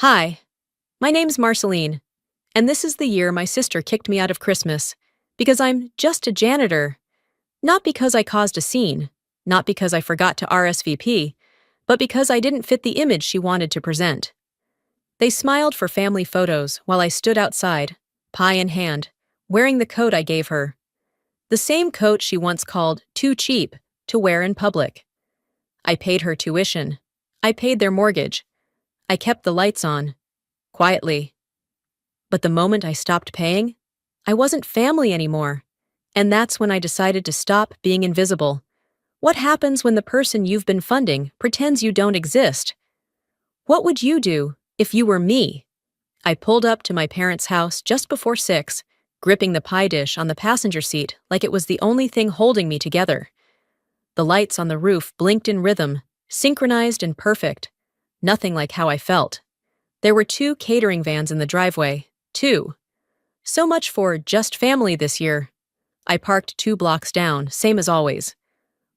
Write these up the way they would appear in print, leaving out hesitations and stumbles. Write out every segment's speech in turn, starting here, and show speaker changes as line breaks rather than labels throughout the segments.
Hi, my name's Marceline, and this is the year my sister kicked me out of Christmas because I'm just a janitor. Not because I caused a scene, not because I forgot to RSVP, but because I didn't fit the image she wanted to present. They smiled for family photos while I stood outside, pie in hand, wearing the coat I gave her. The same coat she once called too cheap to wear in public. I paid her tuition. I paid their mortgage. I kept the lights on, quietly. But the moment I stopped paying, I wasn't family anymore. And that's when I decided to stop being invisible. What happens when the person you've been funding pretends you don't exist? What would you do if you were me? I pulled up to my parents' house just before 6, gripping the pie dish on the passenger seat like it was the only thing holding me together. The lights on the roof blinked in rhythm, synchronized and perfect. Nothing like how I felt. There were 2 catering vans in the driveway. 2. So much for just family this year. I parked 2 blocks down, same as always.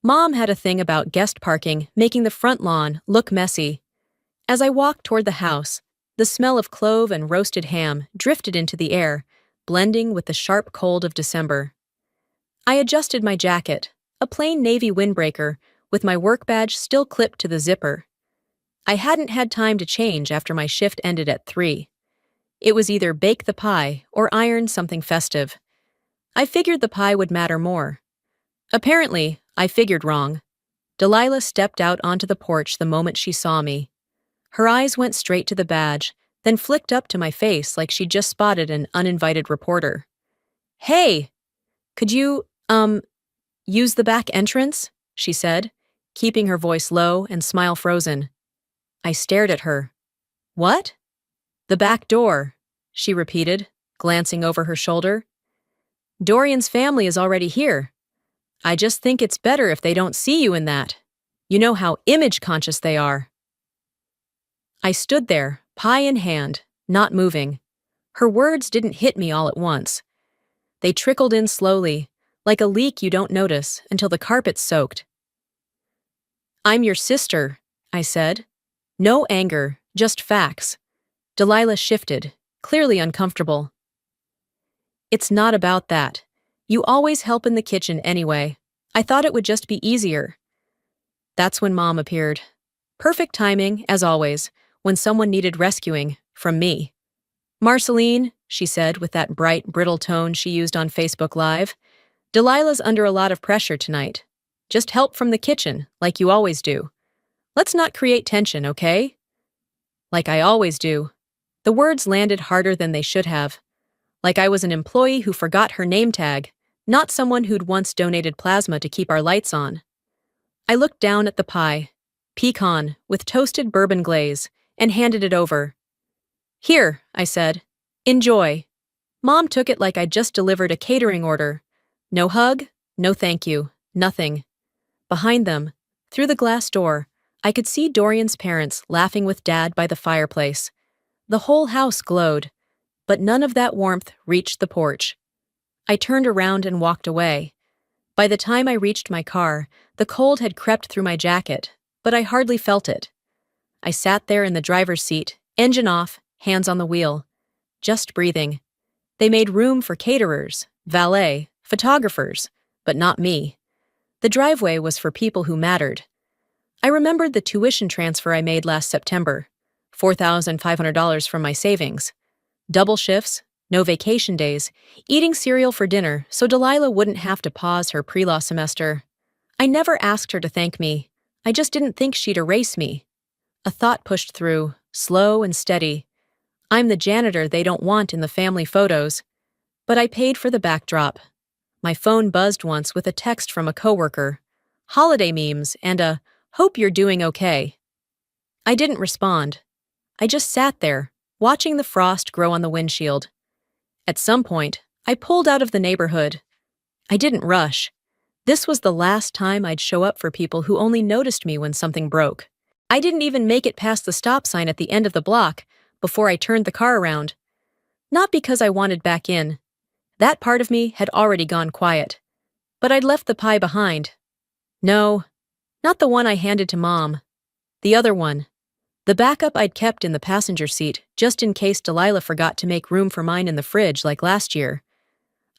Mom had a thing about guest parking making the front lawn look messy. As I walked toward the house, the smell of clove and roasted ham drifted into the air, blending with the sharp cold of December. I adjusted my jacket, a plain navy windbreaker, with my work badge still clipped to the zipper. I hadn't had time to change after my shift ended at 3. It was either bake the pie or iron something festive. I figured the pie would matter more. Apparently, I figured wrong. Delilah stepped out onto the porch the moment she saw me. Her eyes went straight to the badge, then flicked up to my face like she'd just spotted an uninvited reporter. "Hey, could you, use the back entrance?" she said, keeping her voice low and smile frozen. I stared at her. "What?" "The back door," she repeated, glancing over her shoulder. "Dorian's family is already here. I just think it's better if they don't see you in that. You know how image-conscious they are." I stood there, pie in hand, not moving. Her words didn't hit me all at once. They trickled in slowly, like a leak you don't notice until the carpet's soaked. "I'm your sister," I said. No anger, just facts. Delilah shifted, clearly uncomfortable. "It's not about that. You always help in the kitchen anyway. I thought it would just be easier." That's when Mom appeared. Perfect timing, as always, when someone needed rescuing, from me. "Marceline," she said with that bright, brittle tone she used on Facebook Live, "Delilah's under a lot of pressure tonight. Just help from the kitchen, like you always do. Let's not create tension, okay?" Like I always do. The words landed harder than they should have. Like I was an employee who forgot her name tag, not someone who'd once donated plasma to keep our lights on. I looked down at the pie, pecan, with toasted bourbon glaze, and handed it over. "Here," I said. "Enjoy." Mom took it like I'd just delivered a catering order. No hug, no thank you, nothing. Behind them, through the glass door, I could see Dorian's parents laughing with Dad by the fireplace. The whole house glowed, but none of that warmth reached the porch. I turned around and walked away. By the time I reached my car, the cold had crept through my jacket, but I hardly felt it. I sat there in the driver's seat, engine off, hands on the wheel, just breathing. They made room for caterers, valet, photographers, but not me. The driveway was for people who mattered. I remembered the tuition transfer I made last September, $4,500 from my savings. Double shifts, no vacation days, eating cereal for dinner so Delilah wouldn't have to pause her pre-law semester. I never asked her to thank me. I just didn't think she'd erase me. A thought pushed through, slow and steady. I'm the janitor they don't want in the family photos. But I paid for the backdrop. My phone buzzed once with a text from a coworker. Holiday memes and a "hope you're doing okay." I didn't respond. I just sat there, watching the frost grow on the windshield. At some point, I pulled out of the neighborhood. I didn't rush. This was the last time I'd show up for people who only noticed me when something broke. I didn't even make it past the stop sign at the end of the block before I turned the car around. Not because I wanted back in. That part of me had already gone quiet. But I'd left the pie behind. No, not the one I handed to Mom. The other one. The backup I'd kept in the passenger seat, just in case Delilah forgot to make room for mine in the fridge like last year.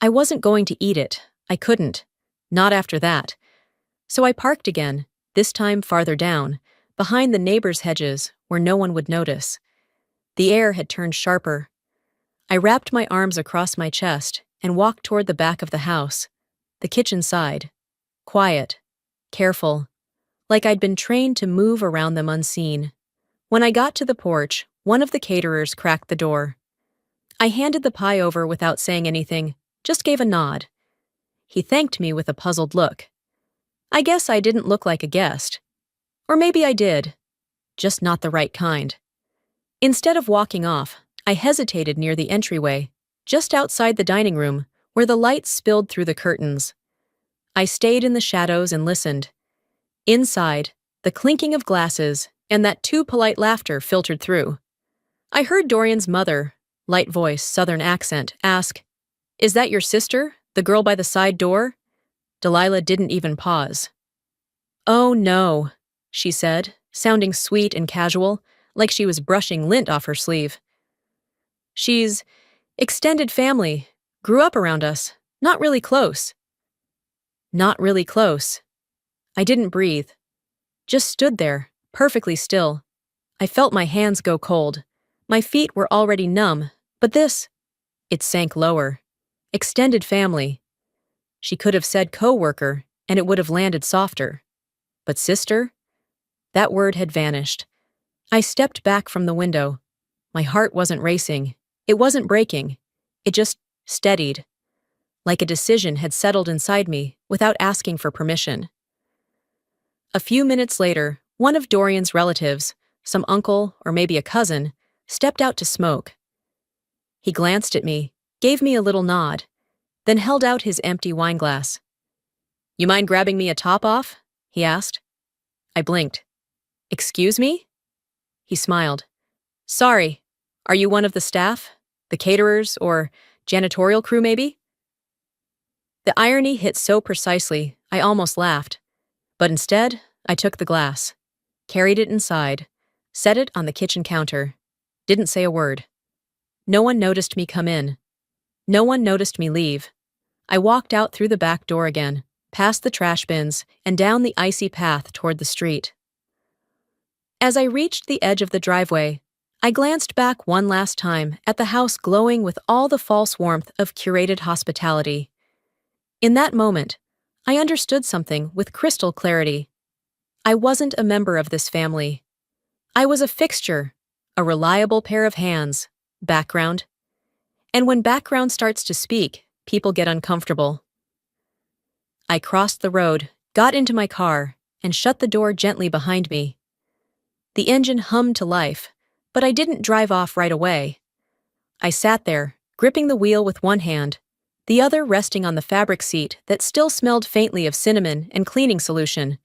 I wasn't going to eat it. I couldn't. Not after that. So I parked again, this time farther down, behind the neighbor's hedges where no one would notice. The air had turned sharper. I wrapped my arms across my chest and walked toward the back of the house, the kitchen side. Quiet, careful, like I'd been trained to move around them unseen. When I got to the porch, one of the caterers cracked the door. I handed the pie over without saying anything, just gave a nod. He thanked me with a puzzled look. I guess I didn't look like a guest. Or maybe I did, just not the right kind. Instead of walking off, I hesitated near the entryway, just outside the dining room, where the light spilled through the curtains. I stayed in the shadows and listened. Inside, the clinking of glasses and that too polite laughter filtered through. I heard Dorian's mother, light voice, southern accent, ask, "Is that your sister, the girl by the side door?" Delilah didn't even pause. "Oh no," she said, sounding sweet and casual, like she was brushing lint off her sleeve. "She's extended family, grew up around us, not really close." Not really close. I didn't breathe. Just stood there, perfectly still. I felt my hands go cold. My feet were already numb, but this, it sank lower. Extended family. She could have said co-worker, and it would have landed softer. But sister? That word had vanished. I stepped back from the window. My heart wasn't racing. It wasn't breaking. It just steadied. Like a decision had settled inside me without asking for permission. A few minutes later, one of Dorian's relatives, some uncle or maybe a cousin, stepped out to smoke. He glanced at me, gave me a little nod, then held out his empty wineglass. "You mind grabbing me a top off?" he asked. I blinked. "Excuse me?" He smiled. "Sorry, are you one of the staff? The caterers or janitorial crew maybe?" The irony hit so precisely, I almost laughed. But instead, I took the glass, carried it inside, set it on the kitchen counter, didn't say a word. No one noticed me come in. No one noticed me leave. I walked out through the back door again, past the trash bins, and down the icy path toward the street. As I reached the edge of the driveway, I glanced back one last time at the house glowing with all the false warmth of curated hospitality. In that moment, I understood something with crystal clarity. I wasn't a member of this family. I was a fixture, a reliable pair of hands, background. And when background starts to speak, people get uncomfortable. I crossed the road, got into my car, and shut the door gently behind me. The engine hummed to life, but I didn't drive off right away. I sat there, gripping the wheel with one hand, the other resting on the fabric seat that still smelled faintly of cinnamon and cleaning solution.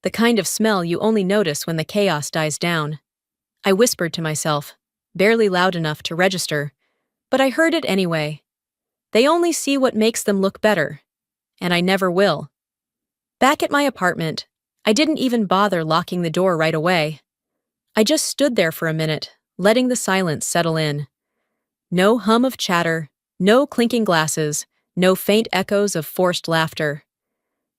The kind of smell you only notice when the chaos dies down. I whispered to myself, barely loud enough to register, but I heard it anyway. They only see what makes them look better, and I never will. Back at my apartment, I didn't even bother locking the door right away. I just stood there for a minute, letting the silence settle in. No hum of chatter, no clinking glasses, no faint echoes of forced laughter.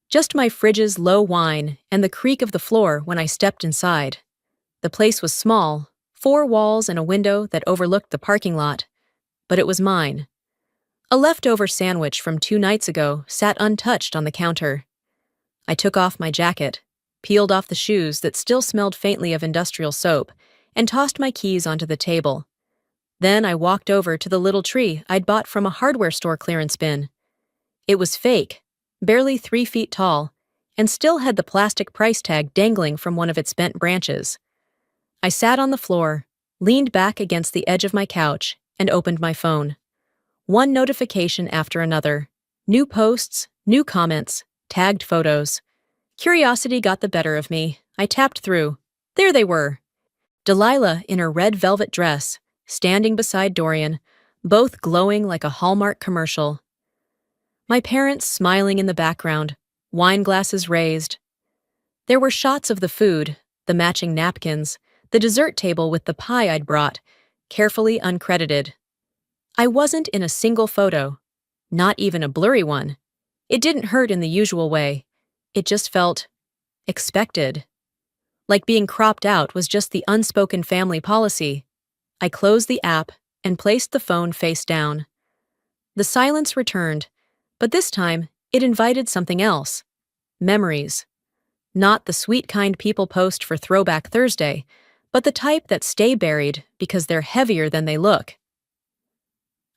Just my fridge's low whine and the creak of the floor when I stepped inside. The place was small, 4 walls and a window that overlooked the parking lot, but it was mine. A leftover sandwich from 2 nights ago sat untouched on the counter. I took off my jacket, peeled off the shoes that still smelled faintly of industrial soap, and tossed my keys onto the table. Then I walked over to the little tree I'd bought from a hardware store clearance bin. It was fake, barely 3 feet tall, and still had the plastic price tag dangling from one of its bent branches. I sat on the floor, leaned back against the edge of my couch, and opened my phone. One notification after another. New posts, new comments, tagged photos. Curiosity got the better of me. I tapped through. There they were. Delilah in her red velvet dress, standing beside Dorian, both glowing like a Hallmark commercial. My parents smiling in the background, wine glasses raised. There were shots of the food, the matching napkins, The dessert table with the pie I'd brought, carefully uncredited. I wasn't in a single photo, not even a blurry one. It didn't hurt in the usual way. It just felt expected. Like being cropped out was just the unspoken family policy. I closed the app and placed the phone face down. The silence returned, but this time it invited something else. Memories. Not the sweet kind people post for Throwback Thursday, but the type that stay buried because they're heavier than they look.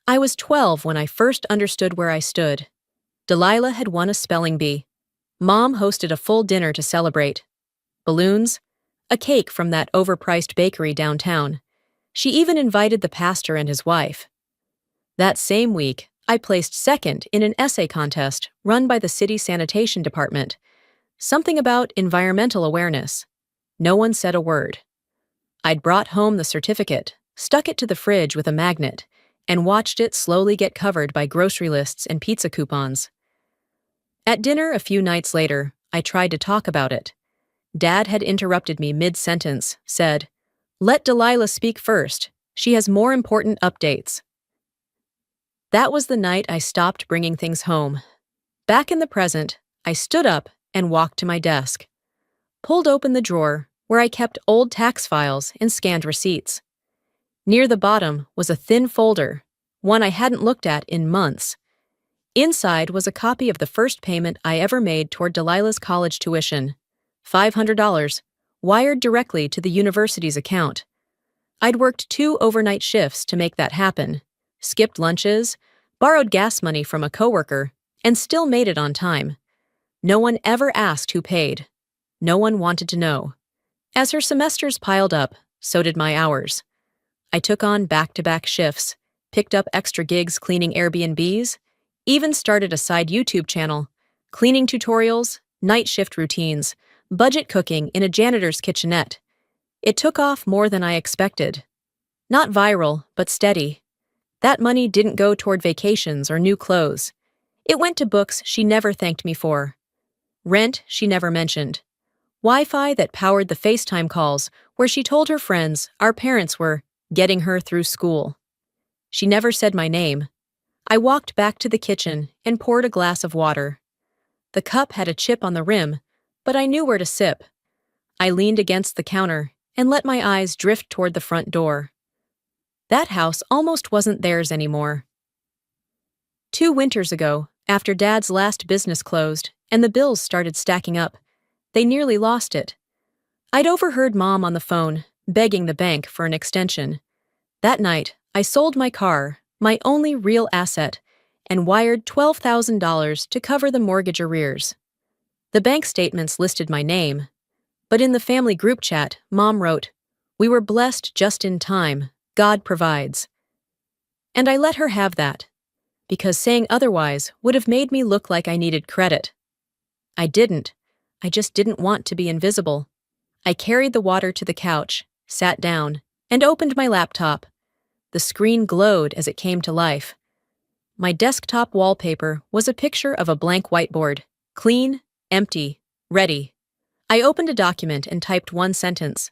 I was 12 when I first understood where I stood. Delilah had won a spelling bee. Mom hosted a full dinner to celebrate. Balloons, a cake from that overpriced bakery downtown. She even invited the pastor and his wife. That same week, I placed second in an essay contest run by the city sanitation department. Something about environmental awareness. No one said a word. I'd brought home the certificate, stuck it to the fridge with a magnet, and watched it slowly get covered by grocery lists and pizza coupons. At dinner a few nights later, I tried to talk about it. Dad had interrupted me mid-sentence, said, "Let Delilah speak first. She has more important updates." That was the night I stopped bringing things home. Back in the present, I stood up and walked to my desk. Pulled open the drawer where I kept old tax files and scanned receipts. Near the bottom was a thin folder, one I hadn't looked at in months. Inside was a copy of the first payment I ever made toward Delilah's college tuition, $500, wired directly to the university's account. I'd worked 2 overnight shifts to make that happen, skipped lunches, borrowed gas money from a coworker, and still made it on time. No one ever asked who paid. No one wanted to know. As her semesters piled up, so did my hours. I took on back-to-back shifts, picked up extra gigs cleaning Airbnbs, even started a side YouTube channel, cleaning tutorials, night shift routines, budget cooking in a janitor's kitchenette. It took off more than I expected. Not viral, but steady. That money didn't go toward vacations or new clothes. It went to books she never thanked me for. Rent she never mentioned. Wi-Fi that powered the FaceTime calls where she told her friends our parents were getting her through school. She never said my name. I walked back to the kitchen and poured a glass of water. The cup had a chip on the rim, but I knew where to sip. I leaned against the counter and let my eyes drift toward the front door. That house almost wasn't theirs anymore. 2 winters ago, after Dad's last business closed and the bills started stacking up, they nearly lost it. I'd overheard Mom on the phone, begging the bank for an extension. That night, I sold my car, my only real asset, and wired $12,000 to cover the mortgage arrears. The bank statements listed my name, but in the family group chat, Mom wrote, "We were blessed just in time. God provides." And I let her have that, because saying otherwise would have made me look like I needed credit. I didn't. I just didn't want to be invisible. I carried the water to the couch, sat down, and opened my laptop. The screen glowed as it came to life. My desktop wallpaper was a picture of a blank whiteboard, clean, empty, ready. I opened a document and typed one sentence.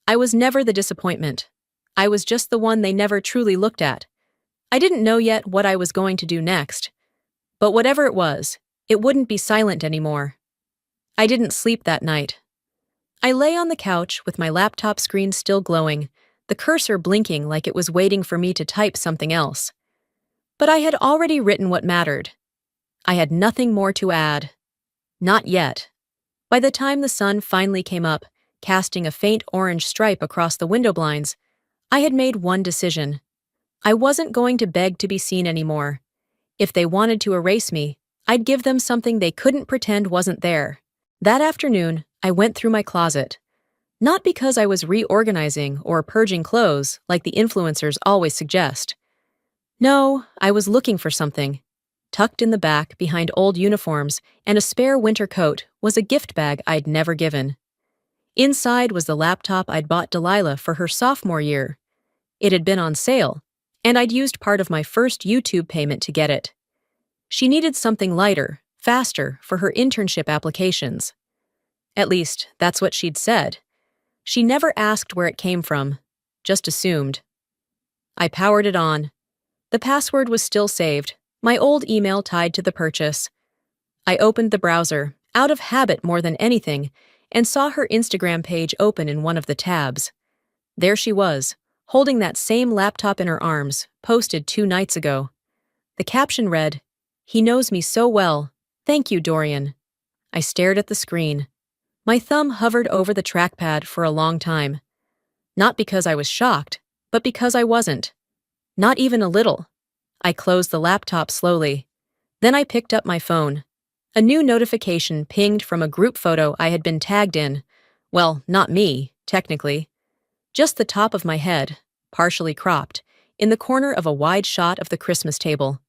I was never the disappointment. I was just the one they never truly looked at. I didn't know yet what I was going to do next. But whatever it was, it wouldn't be silent anymore. I didn't sleep that night. I lay on the couch with my laptop screen still glowing, the cursor blinking like it was waiting for me to type something else. But I had already written what mattered. I had nothing more to add. Not yet. By the time the sun finally came up, casting a faint orange stripe across the window blinds, I had made one decision. I wasn't going to beg to be seen anymore. If they wanted to erase me, I'd give them something they couldn't pretend wasn't there. That afternoon, I went through my closet. Not because I was reorganizing or purging clothes like the influencers always suggest. No, I was looking for something. Tucked in the back behind old uniforms and a spare winter coat was a gift bag I'd never given. Inside was the laptop I'd bought Delilah for her sophomore year. It had been on sale, and I'd used part of my first YouTube payment to get it. She needed something lighter, faster for her internship applications. At least, that's what she'd said. She never asked where it came from, just assumed. I powered it on. The password was still saved, my old email tied to the purchase. I opened the browser, out of habit more than anything, and saw her Instagram page open in one of the tabs. There she was, holding that same laptop in her arms, posted 2 nights ago. The caption read, "He knows me so well. Thank you, Dorian." I stared at the screen. My thumb hovered over the trackpad for a long time. Not because I was shocked, but because I wasn't. Not even a little. I closed the laptop slowly. Then I picked up my phone. A new notification pinged from a group photo I had been tagged in. Well, not me, technically. Just the top of my head, partially cropped, in the corner of a wide shot of the Christmas table.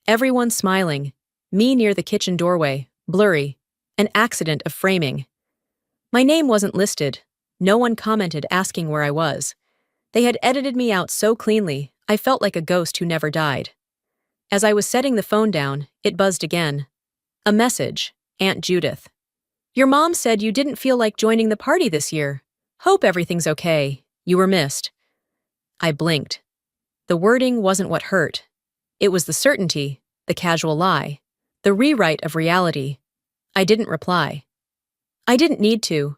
Everyone smiling, me near the kitchen doorway, blurry, an accident of framing. My name wasn't listed. No one commented asking where I was. They had edited me out so cleanly, I felt like a ghost who never died. As I was setting the phone down, it buzzed again. A message, Aunt Judith. "Your mom said you didn't feel like joining the party this year. Hope everything's okay. You were missed." I blinked. The wording wasn't what hurt. It was the certainty, the casual lie, the rewrite of reality. I didn't reply. I didn't need to.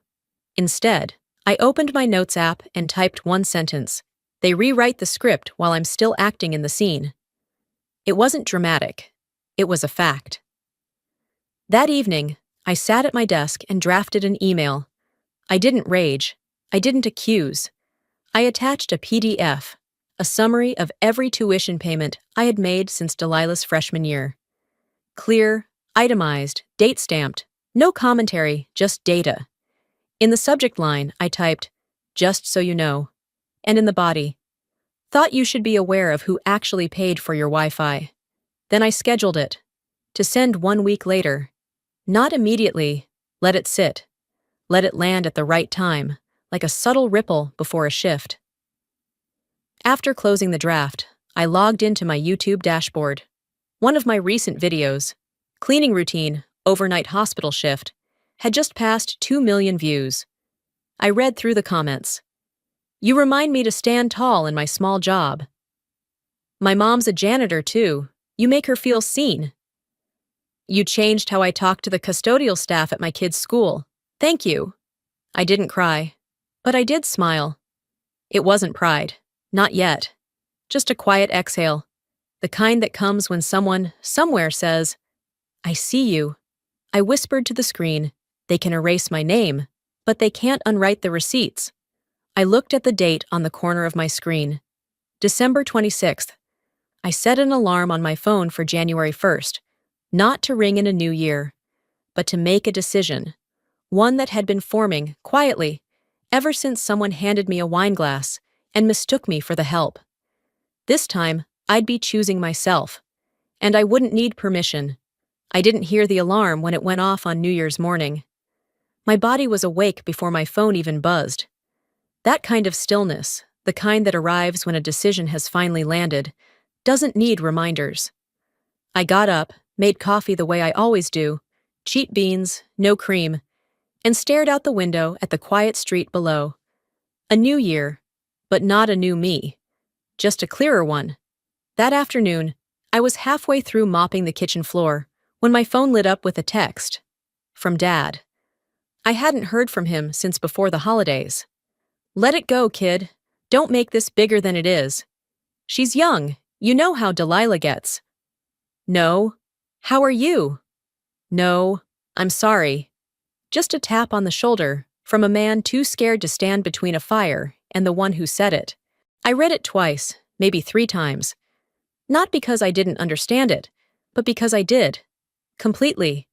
Instead, I opened my notes app and typed one sentence. They rewrite the script while I'm still acting in the scene. It wasn't dramatic. It was a fact. That evening, I sat at my desk and drafted an email. I didn't rage. I didn't accuse. I attached a PDF, a summary of every tuition payment I had made since Delilah's freshman year. Clear, itemized, date-stamped, no commentary, just data. In the subject line, I typed, "Just so you know," and in the body, "Thought you should be aware of who actually paid for your Wi-Fi." Then I scheduled it, to send 1 week later. Not immediately, let it sit. Let it land at the right time, like a subtle ripple before a shift. After closing the draft, I logged into my YouTube dashboard. One of my recent videos, Cleaning Routine, Overnight Hospital Shift, had just passed 2 million views. I read through the comments. "You remind me to stand tall in my small job." "My mom's a janitor too. You make her feel seen." "You changed how I talk to the custodial staff at my kid's school. Thank you." I didn't cry, but I did smile. It wasn't pride. Not yet. Just a quiet exhale. The kind that comes when someone, somewhere says, "I see you." I whispered to the screen, "They can erase my name, but they can't unwrite the receipts." I looked at the date on the corner of my screen. December 26th. I set an alarm on my phone for January 1st, not to ring in a new year, but to make a decision. One that had been forming, quietly, ever since someone handed me a wine glass and mistook me for the help. This time, I'd be choosing myself, and I wouldn't need permission. I didn't hear the alarm when it went off on New Year's morning. My body was awake before my phone even buzzed. That kind of stillness, the kind that arrives when a decision has finally landed, doesn't need reminders. I got up, made coffee the way I always do, cheap beans, no cream, and stared out the window at the quiet street below. A new year, but not a new me. Just a clearer one. That afternoon, I was halfway through mopping the kitchen floor when my phone lit up with a text. From Dad. I hadn't heard from him since before the holidays. "Let it go, kid. Don't make this bigger than it is. She's young. You know how Delilah gets." "No. How are you?" "No. I'm sorry." Just a tap on the shoulder from a man too scared to stand between a fire and the one who said it. I read it twice, maybe 3 times. Not because I didn't understand it, but because I did. Completely.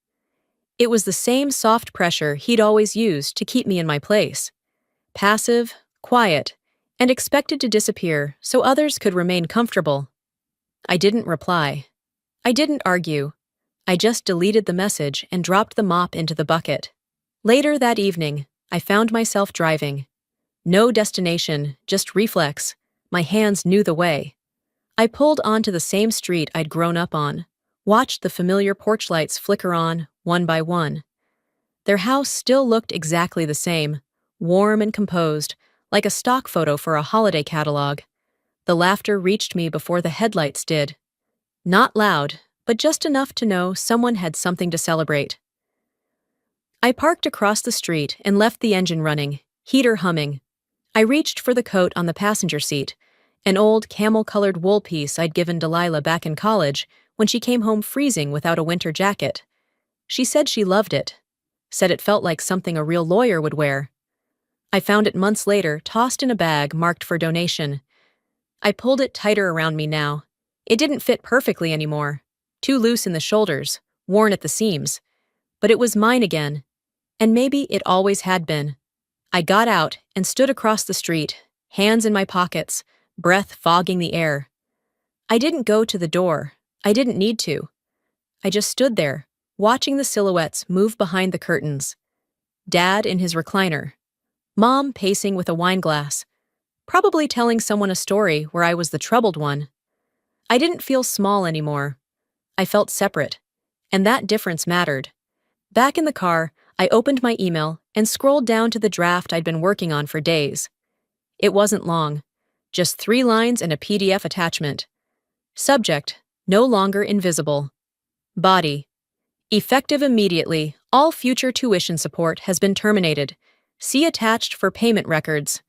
It was the same soft pressure he'd always used to keep me in my place. Passive, quiet, and expected to disappear so others could remain comfortable. I didn't reply. I didn't argue. I just deleted the message and dropped the mop into the bucket. Later that evening, I found myself driving. No destination, just reflex. My hands knew the way. I pulled onto the same street I'd grown up on, watched the familiar porch lights flicker on, one by one. Their house still looked exactly the same, warm and composed, like a stock photo for a holiday catalog. The laughter reached me before the headlights did. Not loud, but just enough to know someone had something to celebrate. I parked across the street and left the engine running, heater humming. I reached for the coat on the passenger seat, an old camel-colored wool piece I'd given Delilah back in college when she came home freezing without a winter jacket. She said she loved it, said it felt like something a real lawyer would wear. I found it months later, tossed in a bag marked for donation. I pulled it tighter around me now. It didn't fit perfectly anymore, too loose in the shoulders, worn at the seams. But it was mine again, and maybe it always had been. I got out and stood across the street, hands in my pockets, breath fogging the air. I didn't go to the door. I didn't need to. I just stood there, watching the silhouettes move behind the curtains. Dad in his recliner. Mom pacing with a wine glass, probably telling someone a story where I was the troubled one. I didn't feel small anymore. I felt separate, and that difference mattered. Back in the car, I opened my email and scrolled down to the draft I'd been working on for days. It wasn't long, just 3 lines and a PDF attachment. Subject, no longer invisible. Body, effective immediately, all future tuition support has been terminated. See attached for payment records.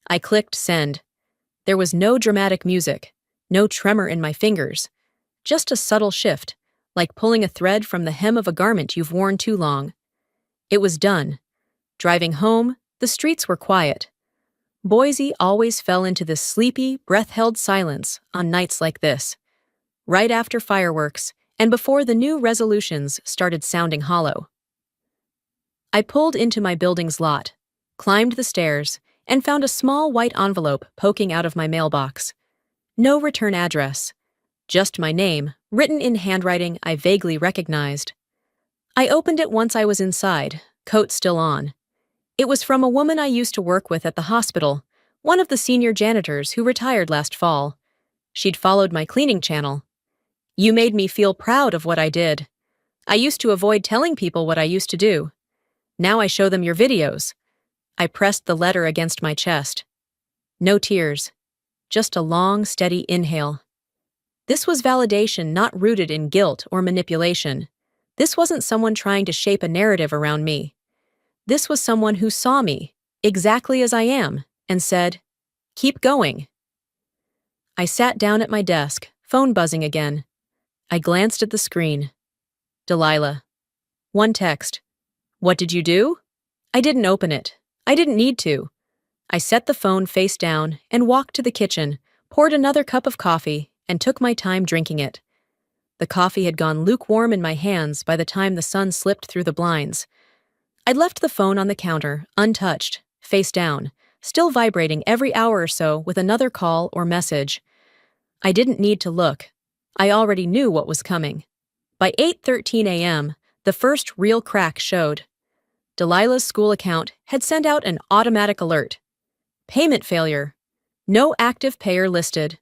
I clicked send. There was no dramatic music, no tremor in my fingers, just a subtle shift, like pulling a thread from the hem of a garment you've worn too long. It was done. Driving home, the streets were quiet. Boise always fell into this sleepy, breath-held silence on nights like this, right after fireworks and before the new resolutions started sounding hollow. I pulled into my building's lot, climbed the stairs, and found a small white envelope poking out of my mailbox. No return address, just my name, written in handwriting I vaguely recognized. I opened it once I was inside, coat still on. It was from a woman I used to work with at the hospital, one of the senior janitors who retired last fall. She'd followed my cleaning channel. "You made me feel proud of what I did. I used to avoid telling people what I used to do. Now I show them your videos." I pressed the letter against my chest. No tears, just a long, steady inhale. This was validation not rooted in guilt or manipulation. This wasn't someone trying to shape a narrative around me. This was someone who saw me, exactly as I am, and said, "Keep going." I sat down at my desk, phone buzzing again. I glanced at the screen. Delilah. One text. "What did you do?" I didn't open it. I didn't need to. I set the phone face down and walked to the kitchen, poured another cup of coffee, and took my time drinking it. The coffee had gone lukewarm in my hands by the time the sun slipped through the blinds. I'd left the phone on the counter, untouched, face down, still vibrating every hour or so with another call or message. I didn't need to look. I already knew what was coming. By 8:13 a.m., the first real crack showed. Delilah's school account had sent out an automatic alert. Payment failure. No active payer listed.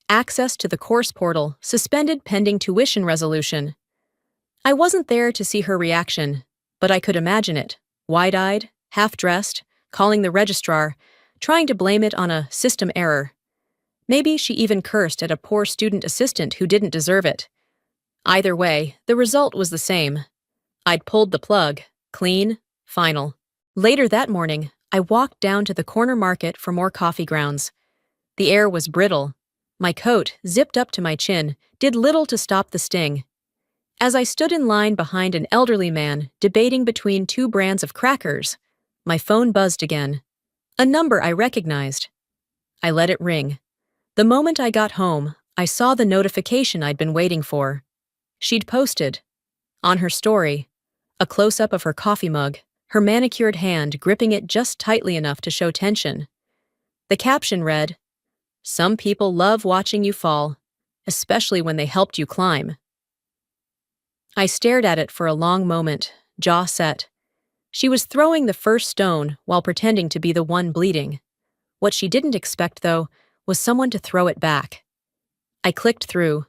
Access to the course portal suspended pending tuition resolution. I wasn't there to see her reaction, but I could imagine it, wide-eyed, half-dressed, calling the registrar, trying to blame it on a system error. Maybe she even cursed at a poor student assistant who didn't deserve it. Either way, the result was the same. I'd pulled the plug, clean, final. Later that morning, I walked down to the corner market for more coffee grounds. The air was brittle. My coat, zipped up to my chin, did little to stop the sting. As I stood in line behind an elderly man debating between 2 brands of crackers, my phone buzzed again. A number I recognized. I let it ring. The moment I got home, I saw the notification I'd been waiting for. She'd posted, on her story, a close-up of her coffee mug, her manicured hand gripping it just tightly enough to show tension. The caption read, "Some people love watching you fall, especially when they helped you climb." I stared at it for a long moment, jaw set. She was throwing the first stone while pretending to be the one bleeding. What she didn't expect, though, was someone to throw it back. I clicked through.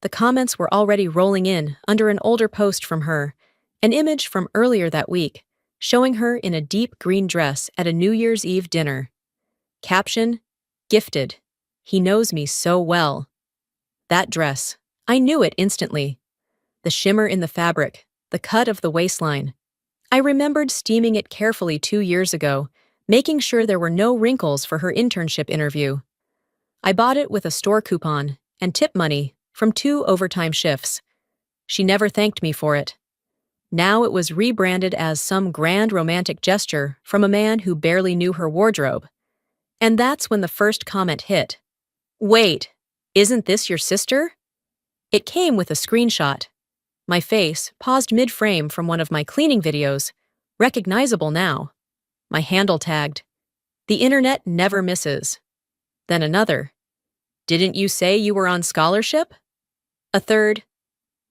The comments were already rolling in under an older post from her, an image from earlier that week, showing her in a deep green dress at a New Year's Eve dinner. Caption: Gifted. He knows me so well. That dress. I knew it instantly. The shimmer in the fabric, the cut of the waistline. I remembered steaming it carefully 2 years ago, making sure there were no wrinkles for her internship interview. I bought it with a store coupon and tip money from 2 overtime shifts. She never thanked me for it. Now it was rebranded as some grand romantic gesture from a man who barely knew her wardrobe. And that's when the first comment hit. Wait, isn't this your sister? It came with a screenshot. My face, paused mid-frame from one of my cleaning videos, recognizable now. My handle tagged. The internet never misses. Then another. Didn't you say you were on scholarship? A third.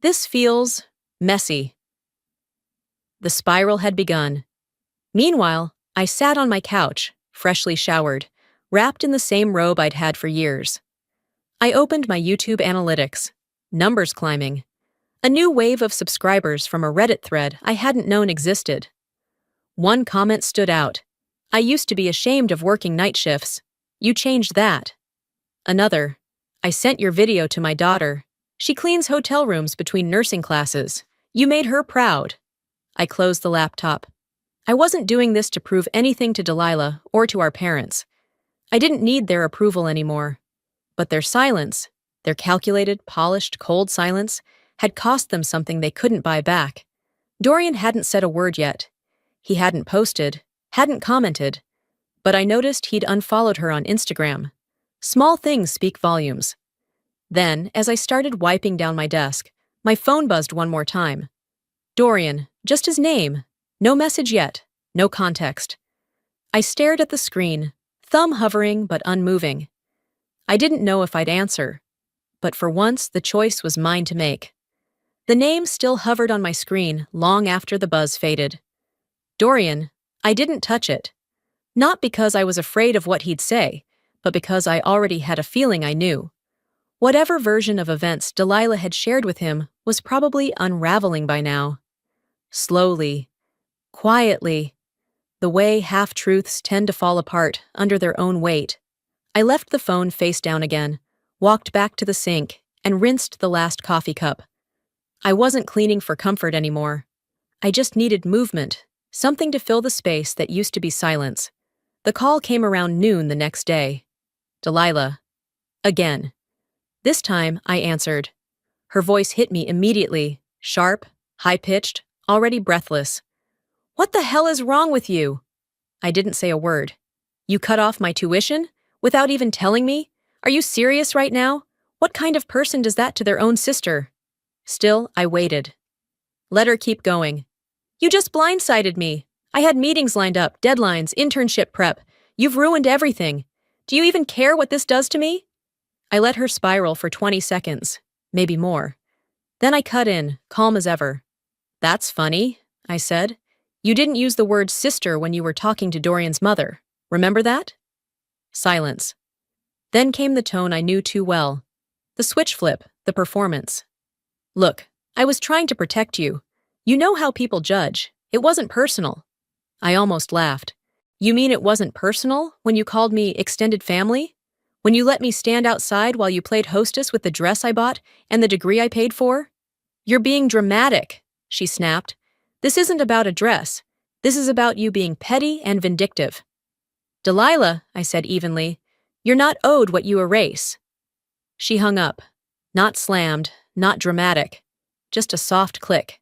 This feels messy. The spiral had begun. Meanwhile, I sat on my couch, freshly showered, wrapped in the same robe I'd had for years. I opened my YouTube analytics. Numbers climbing. A new wave of subscribers from a Reddit thread I hadn't known existed. One comment stood out. I used to be ashamed of working night shifts. You changed that. Another. I sent your video to my daughter. She cleans hotel rooms between nursing classes. You made her proud. I closed the laptop. I wasn't doing this to prove anything to Delilah or to our parents. I didn't need their approval anymore. But their silence, their calculated, polished, cold silence, had cost them something they couldn't buy back. Dorian hadn't said a word yet. He hadn't posted, hadn't commented, but I noticed he'd unfollowed her on Instagram. Small things speak volumes. Then, as I started wiping down my desk, my phone buzzed one more time. Dorian, just his name. No message yet, no context. I stared at the screen, thumb hovering but unmoving. I didn't know if I'd answer, but for once the choice was mine to make. The name still hovered on my screen long after the buzz faded. Dorian. I didn't touch it. Not because I was afraid of what he'd say, but because I already had a feeling I knew. Whatever version of events Delilah had shared with him was probably unraveling by now. Slowly, quietly, the way half-truths tend to fall apart under their own weight. I left the phone face down again, walked back to the sink, and rinsed the last coffee cup. I wasn't cleaning for comfort anymore. I just needed movement, something to fill the space that used to be silence. The call came around noon the next day. Delilah. Again. This time, I answered. Her voice hit me immediately, sharp, high-pitched, already breathless. What the hell is wrong with you? I didn't say a word. You cut off my tuition? Without even telling me? Are you serious right now? What kind of person does that to their own sister? Still, I waited. Let her keep going. You just blindsided me. I had meetings lined up, deadlines, internship prep. You've ruined everything. Do you even care what this does to me? I let her spiral for 20 seconds, maybe more. Then I cut in, calm as ever. That's funny, I said. You didn't use the word sister when you were talking to Dorian's mother. Remember that? Silence. Then came the tone I knew too well. The switch flip, the performance. Look, I was trying to protect you. You know how people judge. It wasn't personal. I almost laughed. You mean it wasn't personal when you called me extended family? When you let me stand outside while you played hostess with the dress I bought and the degree I paid for? You're being dramatic, she snapped. This isn't about a dress. This is about you being petty and vindictive. Delilah, I said evenly, you're not owed what you erase. She hung up. Not slammed, not dramatic. Just a soft click,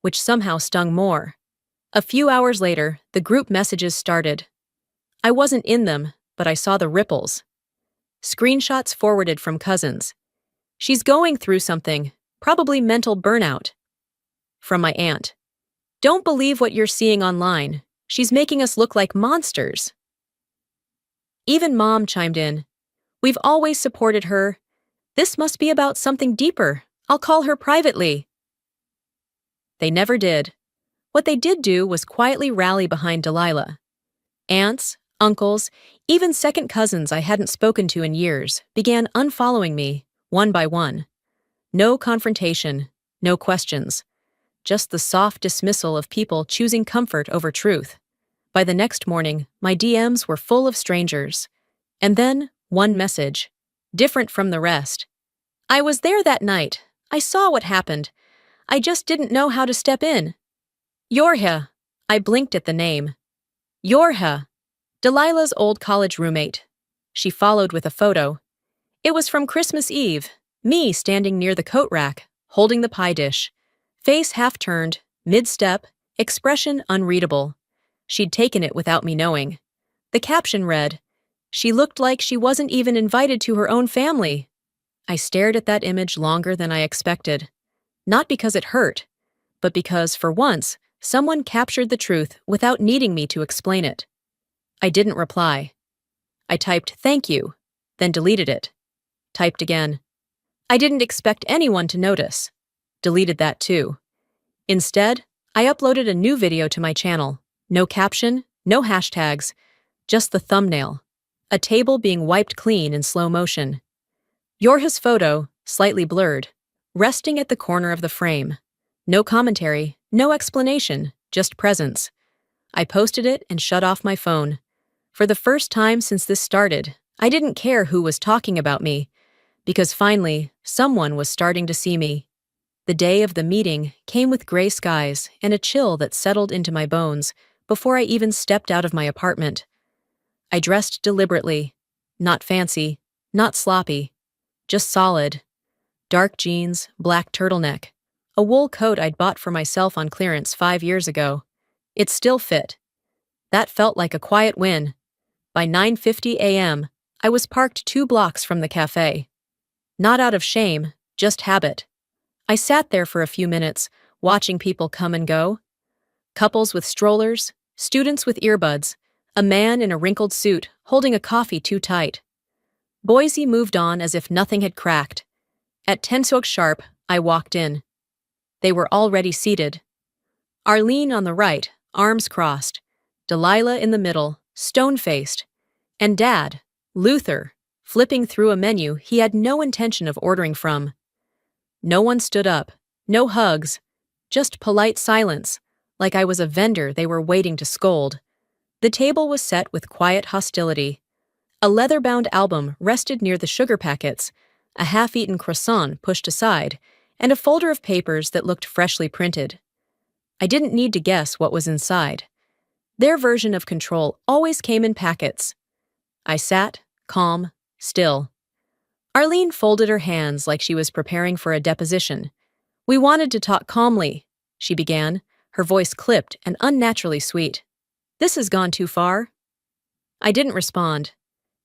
which somehow stung more. A few hours later, the group messages started. I wasn't in them, but I saw the ripples. Screenshots forwarded from cousins. She's going through something, probably mental burnout. From my aunt. Don't believe what you're seeing online. She's making us look like monsters. Even Mom chimed in. We've always supported her. This must be about something deeper. I'll call her privately. They never did. What they did do was quietly rally behind Delilah. Aunts, uncles, even second cousins I hadn't spoken to in years began unfollowing me, one by one. No confrontation, no questions. just the soft dismissal of people choosing comfort over truth. By the next morning, my DMs were full of strangers. And then, one message, different from the rest. I was there that night. I saw what happened. I just didn't know how to step in. Yorha. I blinked at the name. Yorha. Delilah's old college roommate. She followed with a photo. It was from Christmas Eve, me standing near the coat rack, holding the pie dish. Face half-turned, mid-step, expression unreadable. She'd taken it without me knowing. The caption read, "She looked like she wasn't even invited to her own family." I stared at that image longer than I expected. Not because it hurt, but because, for once, someone captured the truth without needing me to explain it. I didn't reply. I typed "thank you," then deleted it. Typed again. I didn't expect anyone to notice. Deleted that too. Instead, I uploaded a new video to my channel. No caption, no hashtags, just the thumbnail. A table being wiped clean in slow motion. Yorha's photo, slightly blurred, resting at the corner of the frame. No commentary, no explanation, just presence. I posted it and shut off my phone. For the first time since this started, I didn't care who was talking about me, because finally, someone was starting to see me. The day of the meeting came with gray skies and a chill that settled into my bones before I even stepped out of my apartment. I dressed deliberately, not fancy, not sloppy, just solid. Dark jeans, black turtleneck, a wool coat I'd bought for myself on clearance 5 years ago. It still fit. That felt like a quiet win. By 9:50 a.m., I was parked 2 blocks from the cafe. Not out of shame, just habit. I sat there for a few minutes, watching people come and go. Couples with strollers, students with earbuds, a man in a wrinkled suit holding a coffee too tight. Boise moved on as if nothing had cracked. At 10 sharp, I walked in. They were already seated. Arlene on the right, arms crossed. Delilah in the middle, stone-faced. And Dad, Luther, flipping through a menu he had no intention of ordering from. No one stood up, no hugs, just polite silence, like I was a vendor they were waiting to scold. The table was set with quiet hostility. A leather-bound album rested near the sugar packets, a half-eaten croissant pushed aside, and a folder of papers that looked freshly printed. I didn't need to guess what was inside. Their version of control always came in packets. I sat, calm, still. Arlene folded her hands like she was preparing for a deposition. "We wanted to talk calmly," she began, her voice clipped and unnaturally sweet. "This has gone too far." I didn't respond.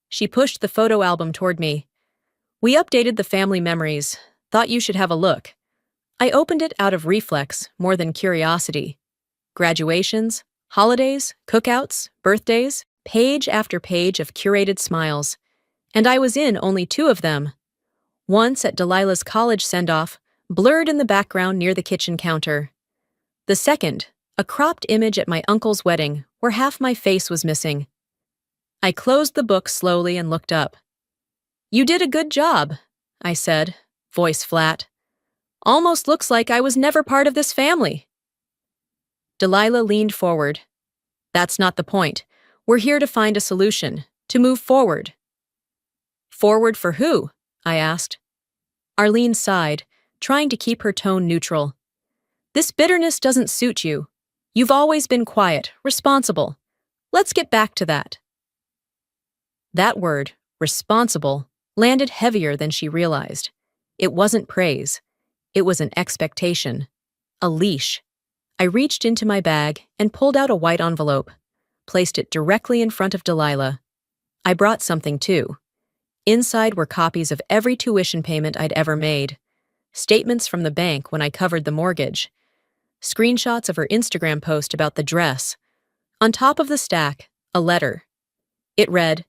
She pushed the photo album toward me. "We updated the family memories. Thought you should have a look." I opened it out of reflex more than curiosity. Graduations, holidays, cookouts, birthdays, page after page of curated smiles. And I was in only 2 of them. Once at Delilah's college send-off, blurred in the background near the kitchen counter. The second, a cropped image at my uncle's wedding, where half my face was missing. I closed the book slowly and looked up. "You did a good job," I said, voice flat. "Almost looks like I was never part of this family." Delilah leaned forward. "That's not the point. We're here to find a solution, to move forward." "Forward for who?" I asked. Arlene sighed, trying to keep her tone neutral. "This bitterness doesn't suit you. You've always been quiet, responsible. Let's get back to that." That word, responsible, landed heavier than she realized. It wasn't praise. It was an expectation. A leash. I reached into my bag and pulled out a white envelope, placed it directly in front of Delilah. I brought something too. Inside were copies of every tuition payment I'd ever made, statements from the bank when I covered the mortgage, screenshots of her Instagram post about the dress. On top of the stack, a letter. It read,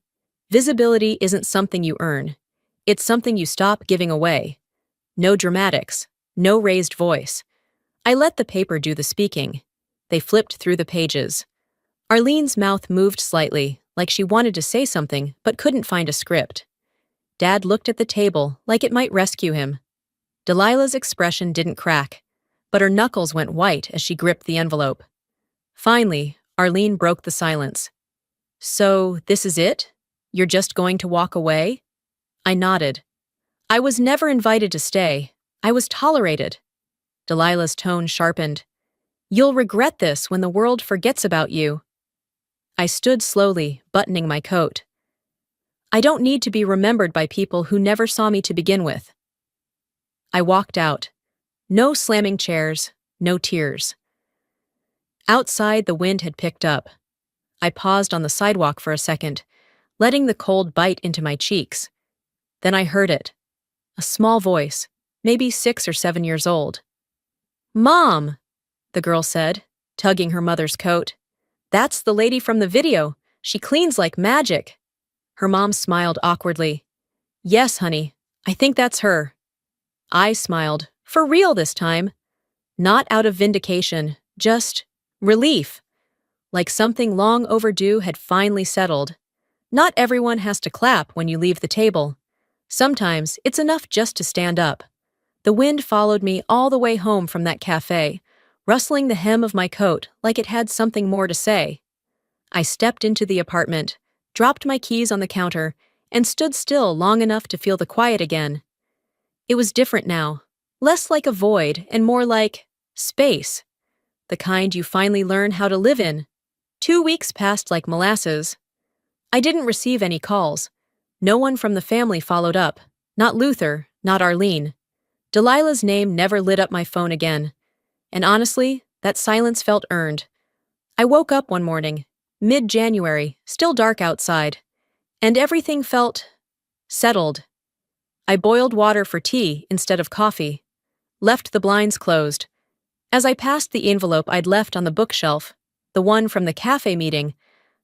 "Visibility isn't something you earn. It's something you stop giving away. No dramatics, no raised voice." I let the paper do the speaking. They flipped through the pages. Arlene's mouth moved slightly, like she wanted to say something but couldn't find a script. Dad looked at the table like it might rescue him. Delilah's expression didn't crack. but her knuckles went white as she gripped the envelope. Finally, Arlene broke the silence. "So, this is it? You're just going to walk away?" I nodded. "I was never invited to stay. I was tolerated." Delilah's tone sharpened. "You'll regret this when the world forgets about you." I stood slowly, buttoning my coat. "I don't need to be remembered by people who never saw me to begin with." I walked out. No slamming chairs, no tears. Outside, the wind had picked up. I paused on the sidewalk for a second, letting the cold bite into my cheeks. Then I heard it. A small voice, maybe 6 or 7 years old. "Mom," the girl said, tugging her mother's coat. "That's the lady from the video. She cleans like magic." Her mom smiled awkwardly. "Yes, honey, I think that's her." I smiled, for real this time. Not out of vindication, just relief. Like something long overdue had finally settled. Not everyone has to clap when you leave the table. Sometimes it's enough just to stand up. The wind followed me all the way home from that cafe, rustling the hem of my coat like it had something more to say. I stepped into the apartment, dropped my keys on the counter, and stood still long enough to feel the quiet again. It was different now, less like a void and more like space, the kind you finally learn how to live in. 2 weeks passed like molasses. I didn't receive any calls. No one from the family followed up, not Luther, not Arlene. Delilah's name never lit up my phone again. And honestly, that silence felt earned. I woke up one morning, mid-January, still dark outside, and everything felt settled. I boiled water for tea instead of coffee, left the blinds closed. As I passed the envelope I'd left on the bookshelf, the one from the cafe meeting,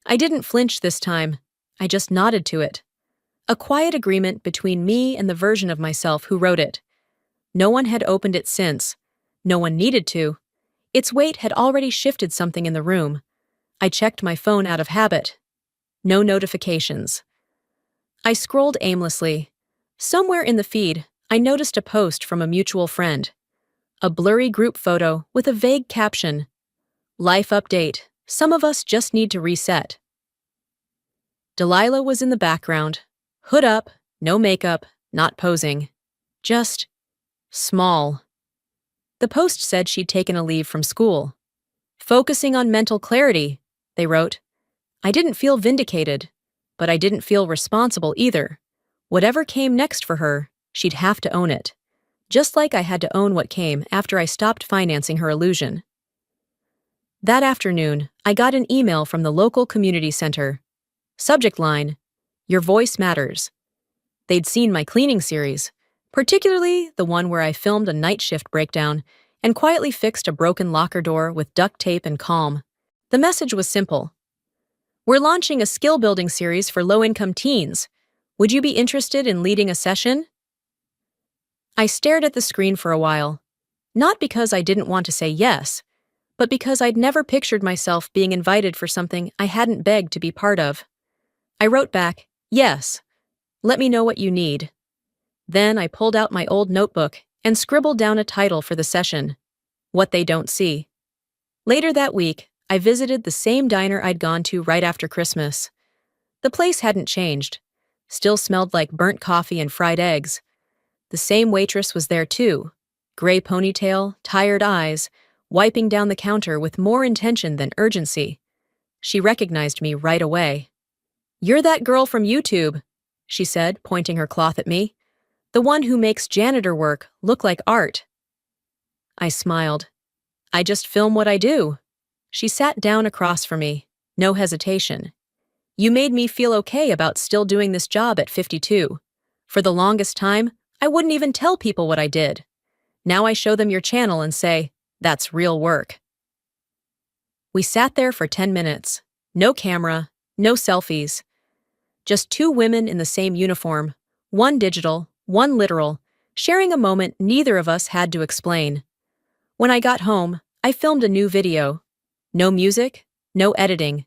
I didn't flinch this time. I just nodded to it. A quiet agreement between me and the version of myself who wrote it. No one had opened it since. No one needed to. Its weight had already shifted something in the room. I checked my phone out of habit. No notifications. I scrolled aimlessly. Somewhere in the feed, I noticed a post from a mutual friend. A blurry group photo with a vague caption. "Life update. Some of us just need to reset." Delilah was in the background. Hood up, no makeup, not posing. Just small. The post said she'd taken a leave from school. "Focusing on mental clarity," they wrote. I didn't feel vindicated, but I didn't feel responsible either. Whatever came next for her, she'd have to own it. Just like I had to own what came after I stopped financing her illusion. That afternoon, I got an email from the local community center. Subject line, "Your voice matters." They'd seen my cleaning series, particularly the one where I filmed a night shift breakdown and quietly fixed a broken locker door with duct tape and calm. The message was simple. "We're launching a skill-building series for low-income teens. Would you be interested in leading a session?" I stared at the screen for a while, not because I didn't want to say yes, but because I'd never pictured myself being invited for something I hadn't begged to be part of. I wrote back, "Yes. Let me know what you need." Then I pulled out my old notebook and scribbled down a title for the session, "What They Don't See." Later that week, I visited the same diner I'd gone to right after Christmas. The place hadn't changed, still smelled like burnt coffee and fried eggs. The same waitress was there too, gray ponytail, tired eyes, wiping down the counter with more intention than urgency. She recognized me right away. "You're that girl from YouTube," she said, pointing her cloth at me. "The one who makes janitor work look like art." I smiled. "I just film what I do." She sat down across from me, no hesitation. "You made me feel okay about still doing this job at 52. For the longest time, I wouldn't even tell people what I did. Now I show them your channel and say, that's real work." We sat there for 10 minutes. No camera, no selfies. Just 2 women in the same uniform, one digital, one literal, sharing a moment neither of us had to explain. When I got home, I filmed a new video. No music, no editing.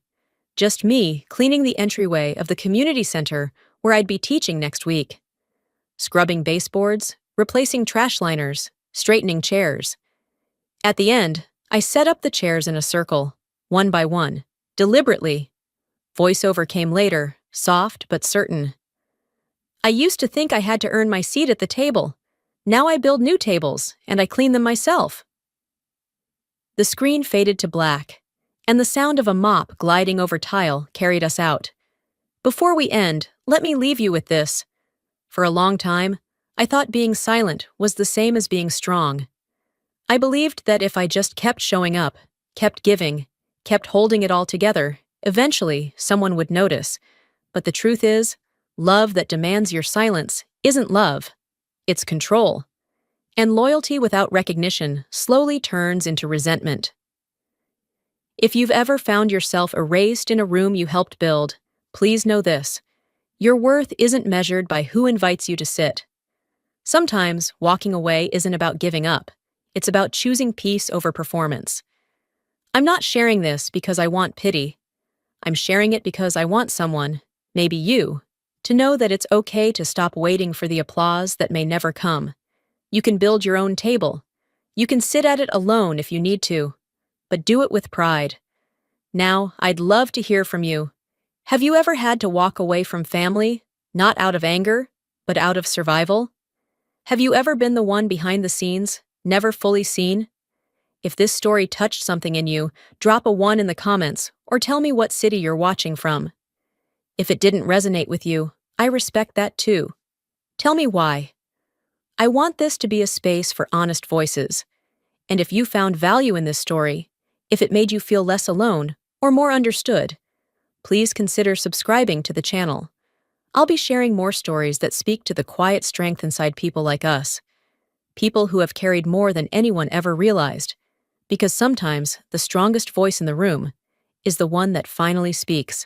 Just me cleaning the entryway of the community center where I'd be teaching next week. Scrubbing baseboards, replacing trash liners, straightening chairs. At the end, I set up the chairs in a circle, one by one, deliberately. Voiceover came later, soft but certain. I used to think I had to earn my seat at the table. Now I build new tables, and I clean them myself. The screen faded to black, and the sound of a mop gliding over tile carried us out. Before we end, let me leave you with this. For a long time, I thought being silent was the same as being strong. I believed that if I just kept showing up, kept giving, kept holding it all together, eventually someone would notice. But the truth is, love that demands your silence isn't love. It's control. And loyalty without recognition slowly turns into resentment. If you've ever found yourself erased in a room you helped build, please know this. Your worth isn't measured by who invites you to sit. Sometimes walking away isn't about giving up. It's about choosing peace over performance. I'm not sharing this because I want pity. I'm sharing it because I want someone, maybe you, to know that it's okay to stop waiting for the applause that may never come. You can build your own table. You can sit at it alone if you need to, but do it with pride. Now, I'd love to hear from you. Have you ever had to walk away from family, not out of anger, but out of survival? Have you ever been the one behind the scenes, never fully seen? If this story touched something in you, drop a 1 in the comments or tell me what city you're watching from. If it didn't resonate with you, I respect that too. Tell me why. I want this to be a space for honest voices. And if you found value in this story, if it made you feel less alone or more understood, please consider subscribing to the channel. I'll be sharing more stories that speak to the quiet strength inside people like us. People who have carried more than anyone ever realized. Because sometimes the strongest voice in the room is the one that finally speaks.